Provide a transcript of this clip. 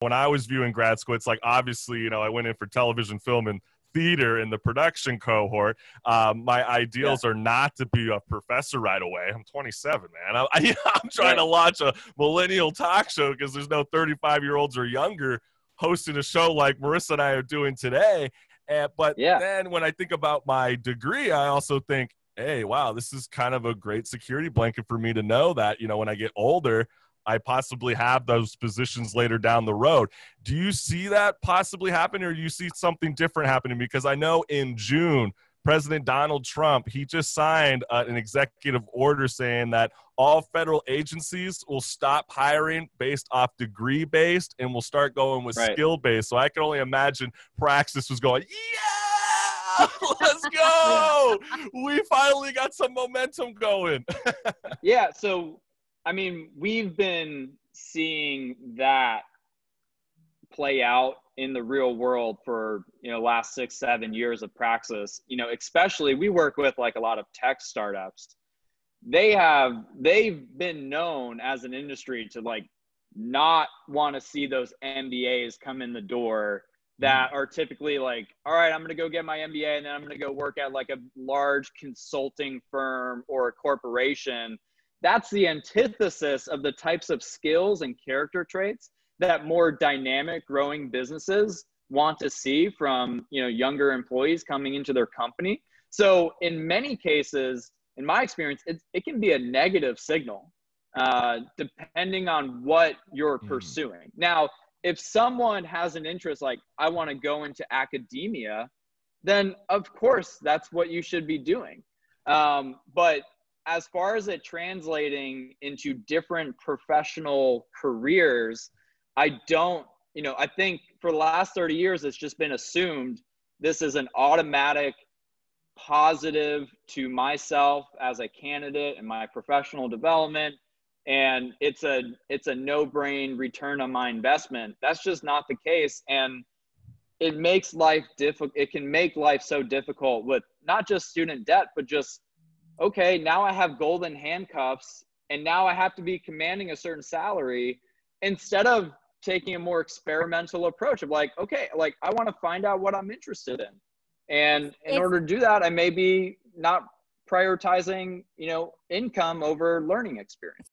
when I was viewing grad school, it's like, obviously, you know, I went in for television, film, and theater in the production cohort. My ideals are not to be a professor right away. I'm 27, man. I'm trying to launch a millennial talk show because there's no 35-year-olds or younger hosting a show like Marissa and I are doing today. But then when I think about my degree, I also think, hey, wow, this is kind of a great security blanket for me to know that, you know, when I get older, I possibly have those positions later down the road. Do you see that possibly happen, or do you see something different happening? Because I know in June, President Donald Trump, he just signed an executive order saying that all federal agencies will stop hiring based off degree-based and will start going with skill-based. So I can only imagine Praxis was going, yeah, let's go. We finally got some momentum going. So I mean, we've been seeing that play out in the real world for, you know, last 6-7 years of Praxis. You know, especially we work with like a lot of tech startups. They've been known as an industry to like not want to see those MBAs come in the door that are typically like, all right, I'm going to go get my MBA and then I'm going to go work at like a large consulting firm or a corporation. That's the antithesis of the types of skills and character traits that more dynamic growing businesses want to see from, you know, younger employees coming into their company. So in many cases, in my experience, it can be a negative signal, depending on what you're pursuing. Now, if someone has an interest, like I want to go into academia, then of course that's what you should be doing. But as far as it translating into different professional careers, I think for the last 30 years, it's just been assumed this is an automatic positive to myself as a candidate and my professional development. And it's a no-brain return on my investment. That's just not the case. And it makes life difficult. It can make life so difficult with not just student debt, but just, okay, now I have golden handcuffs and now I have to be commanding a certain salary, instead of taking a more experimental approach of like, okay, like I want to find out what I'm interested in. And in order to do that, I may be not prioritizing, you know, income over learning experience.